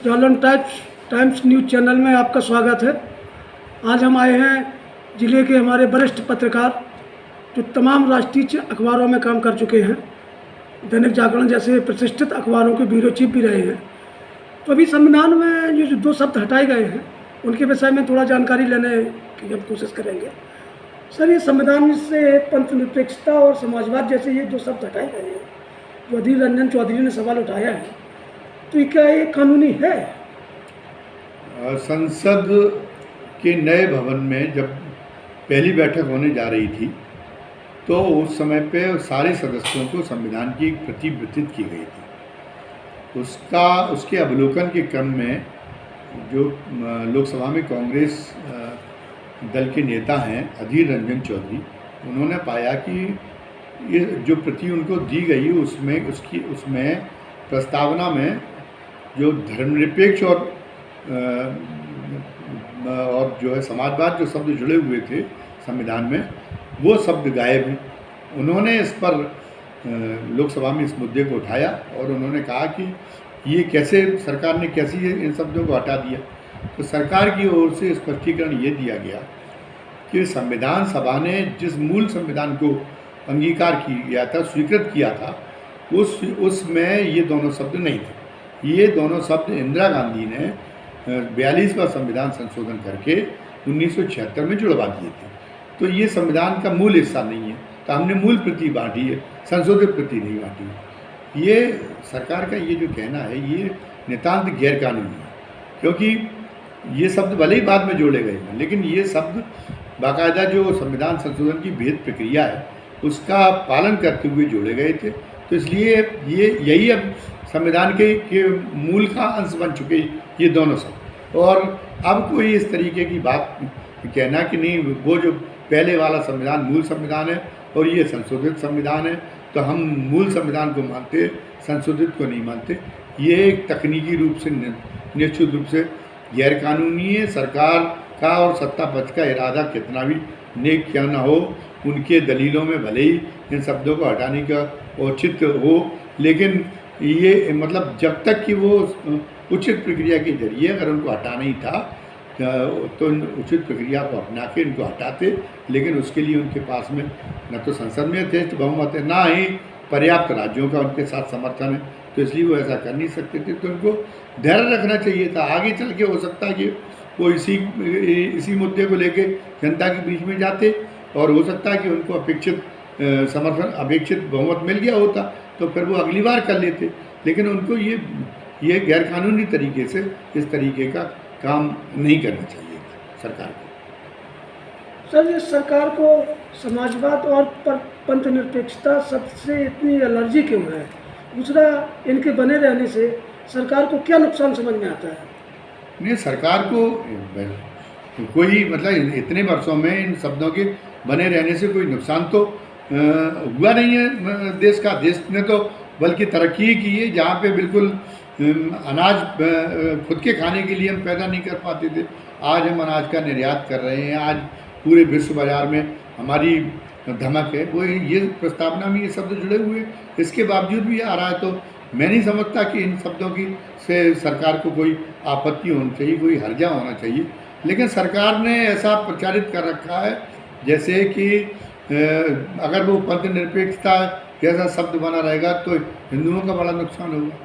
जालन times news channel में आपका स्वागत है। आज हम आए हैं ज़िले के हमारे वरिष्ठ पत्रकार जो तमाम राष्ट्रीय अखबारों में काम कर चुके हैं, दैनिक जागरण जैसे प्रतिष्ठित अखबारों के ब्यूरो चीफ भी रहे हैं। तो अभी संविधान में ये जो 2 शब्द हटाए गए हैं उनके विषय में थोड़ा जानकारी लेने की हम कोशिश करेंगे। सर, ये संविधान से पंथनिरपेक्षता और समाजवाद जैसे ये 2 शब्द हटाए गए हैं, जो अधीर रंजन चौधरी ने सवाल उठाया है, तो ये क्या ये कानूनी है? संसद के नए भवन में जब पहली बैठक होने जा रही थी तो उस समय पे सारे सदस्यों को संविधान की एक प्रति वितरित की गई थी। उसके अवलोकन के क्रम में जो लोकसभा में कांग्रेस दल के नेता हैं अधीर रंजन चौधरी, उन्होंने पाया कि ये जो प्रति उनको दी गई उसमें प्रस्तावना में जो धर्मनिरपेक्ष और जो है समाजवाद जो शब्द जुड़े हुए थे संविधान में, वो शब्द गायब हैं। उन्होंने इस पर लोकसभा में इस मुद्दे को उठाया और उन्होंने कहा कि ये कैसे सरकार ने कैसे इन शब्दों को हटा दिया। तो सरकार की ओर से स्पष्टीकरण ये दिया गया कि संविधान सभा ने जिस मूल संविधान को अंगीकार किया था, स्वीकृत किया था, उसमें ये दोनों शब्द नहीं थे। ये दोनों शब्द इंदिरा गांधी ने 42वां संविधान संशोधन करके 1976 में जुड़वा दिए थे। तो ये संविधान का मूल हिस्सा नहीं है, तो हमने मूल प्रति बांटी है, संशोधित प्रति नहीं बांटी है। ये सरकार का ये जो कहना है ये नितांत गैरकानूनी है, क्योंकि ये शब्द भले ही बाद में जोड़े गए हैं, लेकिन ये शब्द बाकायदा जो संविधान संशोधन की भेद प्रक्रिया है उसका पालन करते हुए जोड़े गए थे। तो इसलिए यही अब संविधान के मूल का अंश बन चुके ये दोनों शब्द। और अब कोई इस तरीके की बात कहना कि नहीं वो जो पहले वाला संविधान मूल संविधान है और ये संशोधित संविधान है, तो हम मूल संविधान को मानते, संशोधित को नहीं मानते, ये एक तकनीकी रूप से निश्चित रूप से गैरकानूनी है। सरकार का और सत्ता पक्ष का इरादा कितना भी नेक क्यों ना हो, उनके दलीलों में भले ही इन शब्दों को हटाने का औचित्य हो, लेकिन ये मतलब जब तक कि वो उचित प्रक्रिया के जरिए अगर उनको हटाना ही था तो उचित प्रक्रिया को अपना के इनको हटाते, लेकिन उसके लिए उनके पास में न तो संसद में यथेष्ट बहुमत है, ना ही पर्याप्त राज्यों का उनके साथ समर्थन है, तो इसलिए वो ऐसा कर नहीं सकते थे। तो उनको धैर्य रखना चाहिए था। आगे चल के हो सकता है कि वो इसी मुद्दे को लेके जनता के बीच में जाते और हो सकता है कि उनको अपेक्षित समर्थन, अपेक्षित बहुमत मिल गया होता तो फिर वो अगली बार कर लेते। लेकिन उनको ये गैरकानूनी तरीके से इस तरीके का काम नहीं करना चाहिए सरकार को। सर, ये सरकार को समाजवाद और पंथनिरपेक्षता सबसे इतनी एलर्जी क्यों है? दूसरा, इनके बने रहने से सरकार को क्या नुकसान समझ में आता है? नहीं, सरकार को कोई मतलब इतने वर्षों में इन शब्दों के बने रहने से कोई नुकसान तो हुआ नहीं है देश का। देश ने तो बल्कि तरक्की की है। जहाँ पे बिल्कुल अनाज खुद के खाने के लिए हम पैदा नहीं कर पाते थे, आज हम अनाज का निर्यात कर रहे हैं। आज पूरे विश्व बाजार में हमारी धमक है। वो ये प्रस्तावना में ये शब्द जुड़े हुए, इसके बावजूद भी आ रहा है। तो मैं नहीं समझता कि इन शब्दों की से सरकार को कोई आपत्ति होनी चाहिए, कोई हर्जा होना चाहिए। लेकिन सरकार ने ऐसा प्रचारित कर रखा है जैसे कि अगर वो पंथनिरपेक्षता जैसा शब्द बना रहेगा तो हिंदुओं का बड़ा नुकसान होगा।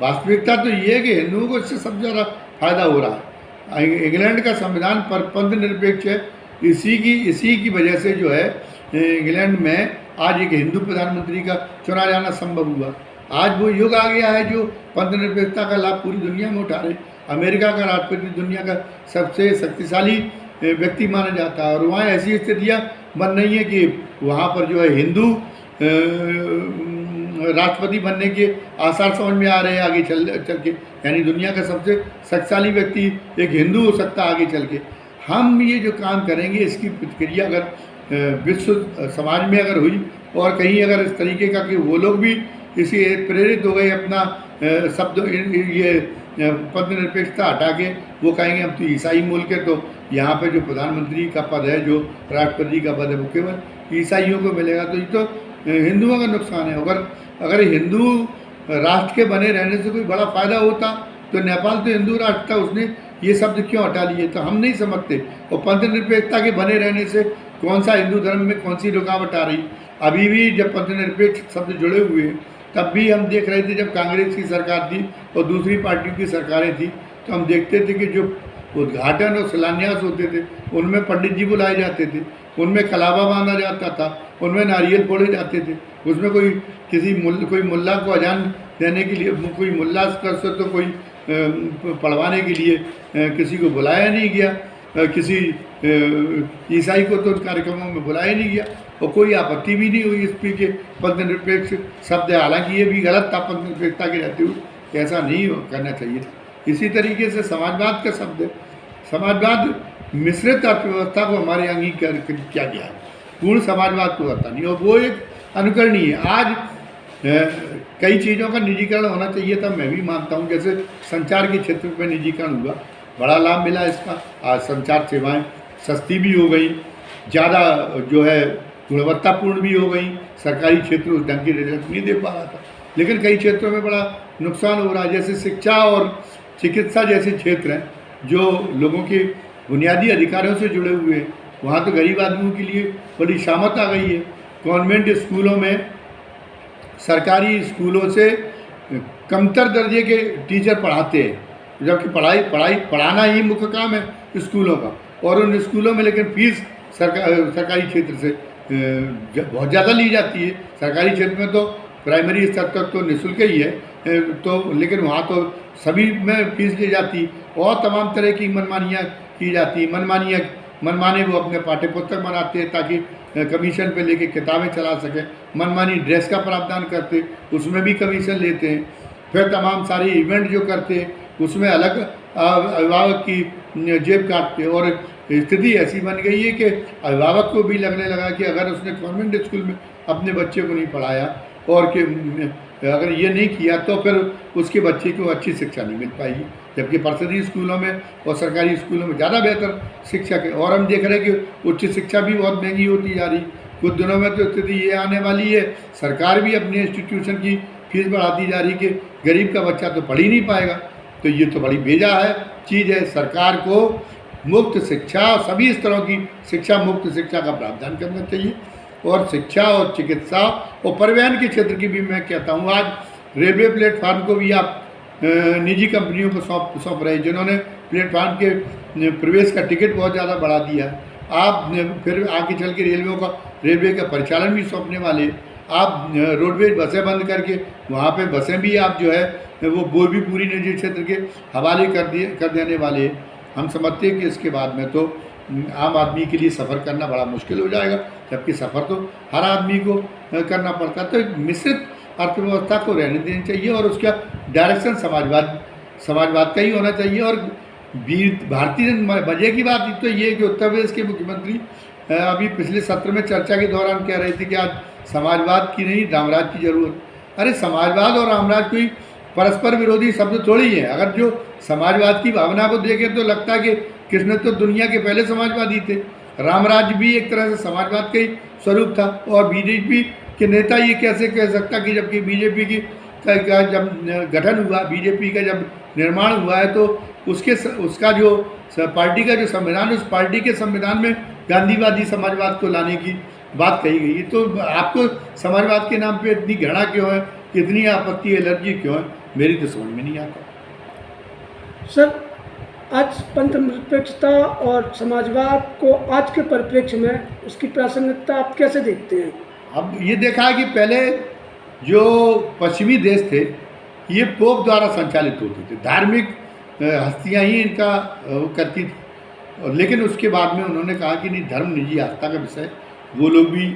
वास्तविकता तो ये है कि हिंदुओं को इससे सबसे ज़्यादा फायदा हो रहा है। इंग्लैंड का संविधान पर पंथनिरपेक्ष है। इसी की वजह से जो है इंग्लैंड में आज एक हिंदू प्रधानमंत्री का चुना जाना संभव हुआ। आज वो युग आ गया है जो पंथनिरपेक्षता का लाभ पूरी दुनिया में उठा रहे। अमेरिका का राष्ट्रपति दुनिया का सबसे शक्तिशाली व्यक्ति माना जाता है और वहाँ ऐसी स्थितियाँ बन रही हैं कि वहाँ पर जो है हिंदू राष्ट्रपति बनने के आसार समझ में आ रहे हैं आगे चल के। यानी दुनिया का सबसे शक्तिशाली व्यक्ति एक हिंदू हो सकता है आगे चल के। हम ये जो काम करेंगे इसकी प्रतिक्रिया अगर विश्व समाज में अगर हुई और कहीं अगर इस तरीके का कि वो लोग भी इसी प्रेरित हो गए अपना शब्द ये पंथनिरपेक्षता हटा के वो कहेंगे हम तो ईसाई मुल्क है, तो यहाँ पे जो प्रधानमंत्री का पद है, जो राष्ट्रपति का पद है, वो केवल ईसाइयों को मिलेगा। तो ये तो हिंदुओं का नुकसान है। अगर हिंदू राष्ट्र के बने रहने से कोई बड़ा फायदा होता तो नेपाल तो हिंदू राष्ट्र था, उसने ये शब्द क्यों हटा लिए? तो हम नहीं समझते। और पंथनिरपेक्षता के बने रहने से कौन सा हिंदू धर्म में कौन सी रुकावट आ रही? अभी भी जब पंथनिरपेक्ष शब्द जुड़े हुए हैं, तब भी हम देख रहे थे जब कांग्रेस की सरकार थी और दूसरी पार्टियों की सरकारें थी, तो हम देखते थे कि जो उद्घाटन और शिलान्यास होते थे उनमें पंडित जी बुलाए जाते थे, उनमें कलावा बांधा जाता था, उनमें नारियल फोड़े जाते थे, उसमें कोई मुल्ला को अजान देने के लिए, कोई मुल्ला कर सकते तो कोई पढ़वाने के लिए किसी को बुलाया नहीं गया, किसी ईसाई को तो कार्यक्रमों में बुलाया नहीं गया और कोई आपत्ति भी नहीं हुई इस पे के पंथनिरपेक्ष शब्द। हालांकि ये भी गलत था पंथनिरपेक्षता के रहते हुए, ऐसा नहीं करना चाहिए था। इसी तरीके से समाजवाद का शब्द है, समाजवाद मिश्रित अर्थव्यवस्था को हमारे अंगीकार किया गया है, पूर्ण समाजवाद को आता नहीं, और वो एक अनुकरणीय है। आज कई चीज़ों का निजीकरण होना चाहिए था, मैं भी मानता हूँ। जैसे संचार के क्षेत्र में निजीकरण हुआ, बड़ा लाभ मिला इसका। आज संचार सेवाएं सस्ती भी हो गई, ज़्यादा जो है गुणवत्तापूर्ण भी हो गई। सरकारी क्षेत्र उस ढंग की रिजल्ट नहीं दे पा रहा था, लेकिन कई क्षेत्रों में बड़ा नुकसान हो रहा है। जैसे शिक्षा और चिकित्सा जैसे क्षेत्र हैं जो लोगों के बुनियादी अधिकारों से जुड़े हुए हैं, वहाँ तो गरीब आदमियों के लिए बड़ी शामत आ गई है। कॉन्वेंट स्कूलों में, सरकारी स्कूलों से कमतर दर्जे के टीचर पढ़ाते हैं, जबकि पढ़ाना ही मुख्य काम है स्कूलों का। और उन स्कूलों में लेकिन फीस सरकारी क्षेत्र से बहुत ज़्यादा ली जाती है। सरकारी क्षेत्र में तो प्राइमरी स्तर तक तो निःशुल्क ही है, तो लेकिन वहाँ तो सभी में फीस ली जाती और तमाम तरह की मनमानियाँ की जाती। मनमाने वो अपने पाठ्य पुस्तक बनाते हैं ताकि कमीशन पे लेके किताबें चला सकें, मनमानी ड्रेस का प्रावधान करते, उसमें भी कमीशन लेते हैं। फिर तमाम सारी इवेंट जो करते हैं उसमें अलग अभिभावक की जेब काटते हैं। और स्थिति ऐसी बन गई है कि अभिभावक को भी लगने लगा कि अगर उसने कॉन्वेंट स्कूल में अपने बच्चे को नहीं पढ़ाया और कि अगर ये नहीं किया तो फिर उसके बच्चे को अच्छी शिक्षा नहीं मिल पाएगी, जबकि परिषदीय स्कूलों में और सरकारी स्कूलों में ज़्यादा बेहतर शिक्षक है। और हम देख रहे हैं कि उच्च शिक्षा भी बहुत महंगी होती जा रही। कुछ दिनों में तो स्थिति ये आने वाली है, सरकार भी अपने इंस्टीट्यूशन की फीस बढ़ाती जा रही कि गरीब का बच्चा तो पढ़ ही नहीं पाएगा। तो ये तो बड़ी बेजा है चीज़ है। सरकार को मुफ्त शिक्षा, सभी स्तरों की शिक्षा, मुफ्त शिक्षा का प्रावधान करना चाहिए। और शिक्षा और चिकित्सा और परिवहन के क्षेत्र की भी मैं कहता हूँ, आज रेलवे प्लेटफार्म को भी आप निजी कंपनियों को सौंप रहे हैं, जिन्होंने प्लेटफार्म के प्रवेश का टिकट बहुत ज़्यादा बढ़ा दिया है। आप फिर आगे चल के रेलवे का परिचालन भी सौंपने वाले। आप रोडवेज बसें बंद करके वहाँ पे बसें भी आप जो है वो भी पूरी निजी क्षेत्र के हवाले कर देने वाले। हम समझते हैं कि इसके बाद में तो आम आदमी के लिए सफ़र करना बड़ा मुश्किल हो जाएगा, जबकि सफ़र तो हर आदमी को करना पड़ता है। तो एक मिश्रित अर्थव्यवस्था को रहने देनी चाहिए और उसका डायरेक्शन समाजवाद का ही होना चाहिए। और भारतीय मजे की बात तो ये है कि उत्तर प्रदेश के मुख्यमंत्री अभी पिछले सत्र में चर्चा के दौरान कह रहे थे कि आज समाजवाद की नहीं रामराज की ज़रूरत। अरे समाजवाद और रामराज कोई परस्पर विरोधी शब्द थोड़ी है। अगर जो समाजवाद की भावना को देखें तो लगता है कि कृष्ण तो दुनिया के पहले समाजवादी थे। रामराज भी एक तरह से समाजवाद का ही स्वरूप था। और बीजेपी के नेता ये कैसे कह सकता कि जबकि बीजेपी का जब गठन हुआ, बीजेपी का जब निर्माण हुआ है, तो उसका जो पार्टी का जो संविधान, उस पार्टी के संविधान में गांधीवादी समाजवाद को लाने की बात कही गई। तो आपको समाजवाद के नाम पे इतनी घृणा क्यों है, कितनी आपत्ति, एलर्जी क्यों है, मेरी तो समझ में नहीं आता। सर, आज पंथनिरपेक्षता और समाजवाद को आज के परिप्रेक्ष्य में उसकी प्रासंगिकता आप कैसे देखते हैं? अब ये देखा है कि पहले जो पश्चिमी देश थे ये पोप द्वारा संचालित होते थे, धार्मिक हस्तियाँ ही इनका करती थी। और लेकिन उसके बाद में उन्होंने कहा कि नहीं, धर्म निजी आस्था का विषय, वो लोग भी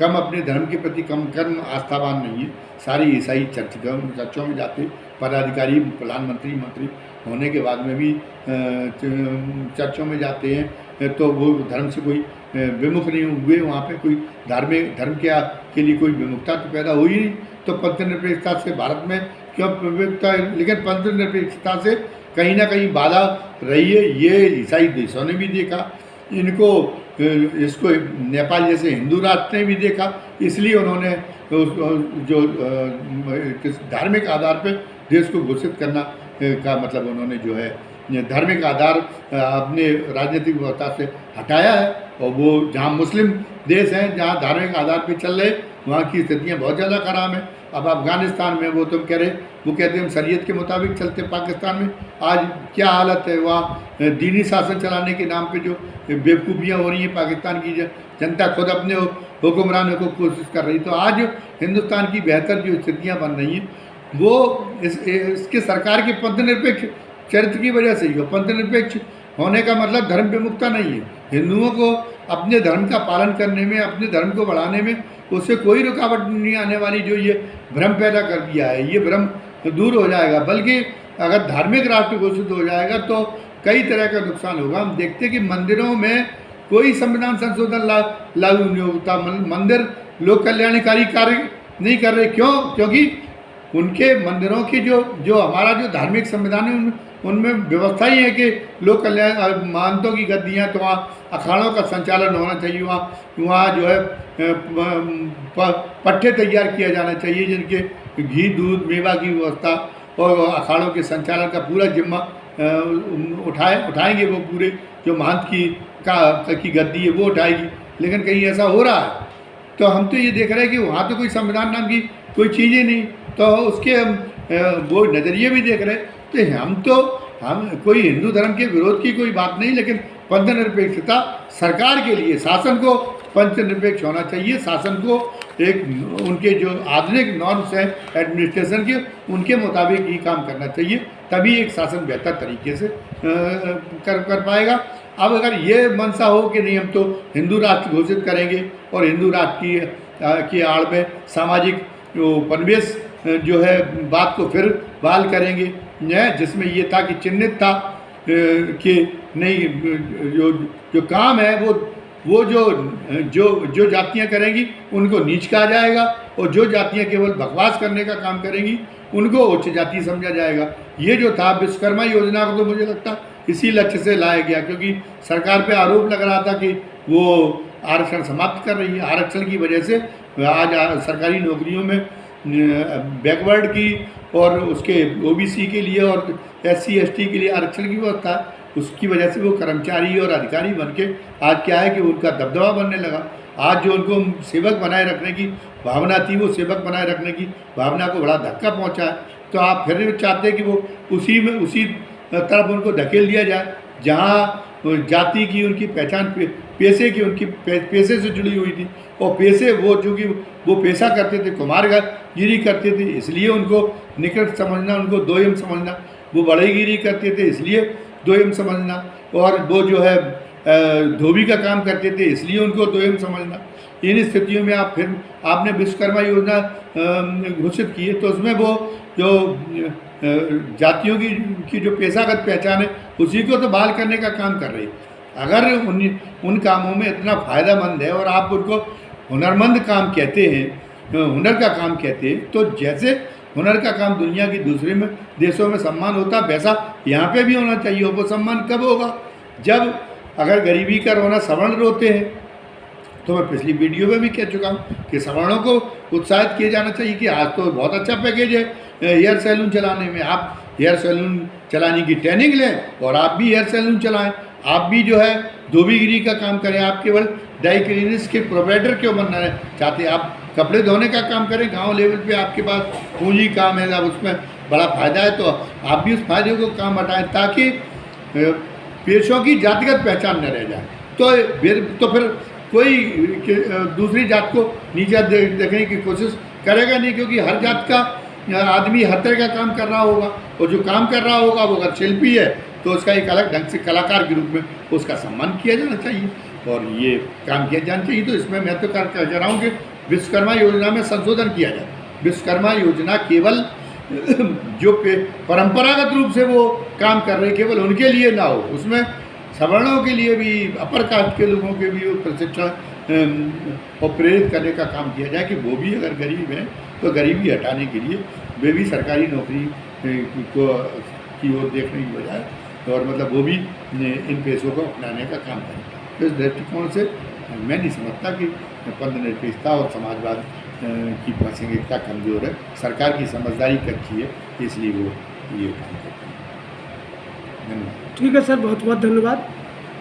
कम अपने धर्म के प्रति कम आस्थावान नहीं है। सारी ईसाई चर्चों में जाते, पदाधिकारी, प्रधानमंत्री, मंत्री होने के बाद में भी चर्चों में जाते हैं, तो वो धर्म से कोई विमुख नहीं हुए। वहाँ पे कोई धर्म के लिए कोई विमुखता तो पैदा हुई नहीं। तो पंथनिरपेक्षता से भारत में क्यों विमुखता है? लेकिन पंथनिरपेक्षता से कहीं ना कहीं बाधा रही है। ये ईसाई देशों ने भी देखा, इनको इसको नेपाल जैसे हिंदू राष्ट्र ने भी देखा, इसलिए उन्होंने जो धार्मिक आधार पर देश को घोषित करना का मतलब उन्होंने जो है धार्मिक आधार अपने राजनीतिक व्यवस्था से हटाया है। और वो जहाँ मुस्लिम देश हैं, जहाँ धार्मिक आधार पे चल रहे, वहाँ की स्थितियाँ बहुत ज़्यादा खराब हैं। अब अफ़गानिस्तान में वो तुम कह रहे, वो कहते हैं हम शरीयत के मुताबिक चलते। पाकिस्तान में आज क्या हालत है, वहाँ दीनी शासन चलाने के नाम पे जो बेवकूफ़ियाँ हो रही हैं, पाकिस्तान की जनता खुद अपने हुक्मरानों को कोशिश कर रही। तो आज हिंदुस्तान की बेहतर जो स्थितियाँ बन रही हैं वो इसके सरकार के पंथनिरपेक्ष चरित्र की वजह से ही हो। पंथनिरपेक्ष होने का मतलब धर्म विमुखता नहीं है। हिंदुओं को अपने धर्म का पालन करने में, अपने धर्म को बढ़ाने में उससे कोई रुकावट नहीं आने वाली। जो ये भ्रम पैदा कर दिया है, ये भ्रम दूर हो जाएगा। बल्कि अगर धार्मिक राष्ट्र घोषित हो जाएगा तो कई तरह का नुकसान होगा। हम देखते कि मंदिरों में कोई संविधान संशोधन लागू नहीं होता। मंदिर लोक कल्याणकारी कार्य नहीं कर रहे। क्यों? क्योंकि उनके मंदिरों की जो हमारा जो धार्मिक संविधान है उनमें व्यवस्था ही है कि लोक कल्याण महंतों की गद्दियाँ, तो वहाँ अखाड़ों का संचालन होना चाहिए। वहाँ जो है पट्टे तैयार किया जाना चाहिए जिनके घी दूध मेवा की व्यवस्था और अखाड़ों के संचालन का पूरा जिम्मा उठाएंगे वो पूरे जो महंत की गद्दी है वो उठाएगी। लेकिन कहीं ऐसा हो रहा है? तो हम तो ये देख रहे हैं कि वहाँ तो कोई संविधान नाम की कोई चीज़ ही नहीं, तो उसके वो नज़रिए भी देख रहे। तो हम कोई हिंदू धर्म के विरोध की कोई बात नहीं, लेकिन पंथनिरपेक्षता सरकार के लिए, शासन को पंथनिरपेक्ष होना चाहिए। शासन को एक उनके जो आधुनिक नॉर्म्स हैं एडमिनिस्ट्रेशन के, उनके मुताबिक ही काम करना चाहिए, तभी एक शासन बेहतर तरीके से कर पाएगा। अब अगर ये मंशा हो कि नहीं हम तो हिंदू राष्ट्र घोषित करेंगे और हिंदू राष्ट्र की आड़ में सामाजिक परिवेश जो है बात को फिर बहाल करेंगे, जिसमें ये था कि चिन्हित था कि नहीं जो काम है वो जो जातियां करेंगी उनको नीच कहा जाएगा और जो जातियां केवल बकवास करने का काम करेंगी उनको उच्च जाति समझा जाएगा। ये जो था विश्वकर्मा योजना को तो मुझे लगता इसी लक्ष्य से लाया गया, क्योंकि सरकार पे आरोप लग रहा था कि वो आरक्षण समाप्त कर रही है। आरक्षण की वजह से आज सरकारी नौकरियों में बैकवर्ड की और उसके ओबीसी के लिए और SC ST के लिए आरक्षण की व्यवस्था, उसकी वजह से वो कर्मचारी और अधिकारी बन के आज क्या है कि उनका दबदबा बनने लगा। आज जो उनको सेवक बनाए रखने की भावना थी, वो सेवक बनाए रखने की भावना को बड़ा धक्का पहुंचा है। तो आप फिर चाहते हैं कि वो उसी तरफ उनको धकेल दिया जाए जहाँ जाति की उनकी पहचान पेशे की उनकी पेशे से जुड़ी हुई थी। और पेशे वो चूँकि वो पेशा करते थे, कुम्हारगिरी करते थे, इसलिए उनको निकट समझना, उनको दोयम समझना। वो बढ़ईगिरी करते थे इसलिए दोयम समझना, और वो जो है धोबी का काम करते थे इसलिए उनको दोयम समझना। इन स्थितियों में आपने विश्वकर्मा योजना घोषित की है, तो उसमें वो जो जातियों की जो पेशागत पहचान है उसी को तो बहाल करने का काम कर रही है। अगर उन कामों में इतना फ़ायदेमंद है और आप उनको हुनरमंद काम कहते हैं, हुनर का काम कहते हैं, तो जैसे हुनर का काम दुनिया की दूसरे में देशों में सम्मान होता है वैसा यहाँ पे भी होना चाहिए। वो सम्मान कब होगा? जब अगर गरीबी का रोना सवर्ण रोते हैं, तो मैं पिछली वीडियो में भी कह चुका हूँ कि सवर्णों को उत्साहित किया जाना चाहिए कि आज तो बहुत अच्छा पैकेज है हेयर सैलून चलाने में। आप हेयर सैलून चलाने की ट्रेनिंग लें और आप भी हेयर सैलून चलाएं। आप भी जो है धोबीगिरी का काम करें। आप केवल ड्राई क्लीनर्स के प्रोवाइडर क्यों बनना चाहते? आप कपड़े धोने का काम करें। गांव लेवल पे आपके पास पूंजी काम है, अब उसमें बड़ा फ़ायदा है, तो आप भी उस फायदे को काम हटाएं ताकि पेशों की जातिगत पहचान न रह जाए। तो फिर कोई दूसरी जात को नीचा देखने की कोशिश करेगा नहीं, क्योंकि हर जात का आदमी हर तरह का काम कर रहा होगा, और जो काम कर रहा होगा वो अगर शिल्पी है तो उसका एक अलग ढंग से कलाकार के रूप में उसका सम्मान किया जाना चाहिए और ये काम किया जाना चाहिए। तो इसमें मैं तो कह रहा हूँ कि विश्वकर्मा योजना में संशोधन किया जाए। विश्वकर्मा योजना केवल जो परंपरागत रूप से वो काम कर रहे केवल उनके लिए ना हो, उसमें सवर्णों के लिए भी, अपर कास्ट के लोगों के भी प्रशिक्षण और प्रेरित करने का काम किया जाए कि वो भी अगर गरीब हैं तो गरीबी हटाने के लिए वे भी सरकारी नौकरी की ओर देखने की बजाय और मतलब वो भी इन पेशों को अपनाने का काम करें। तो इस दृष्टिकोण से मैं नहीं समझता कि पदनिरपेक्षता और समाजवाद की प्रासंगिकता कमज़ोर है। सरकार की समझदारी कच्ची है, इसलिए वो ये काम करते हैं। धन्यवाद। ठीक है सर, बहुत बहुत धन्यवाद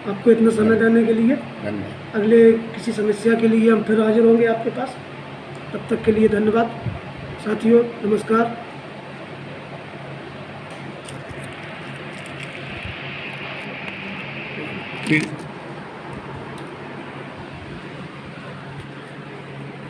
आपको इतना समय देने के लिए। धन्यवाद। अगले किसी समस्या के लिए हम फिर हाजिर होंगे आपके पास। तब तक के लिए धन्यवाद साथियों, नमस्कार। फिर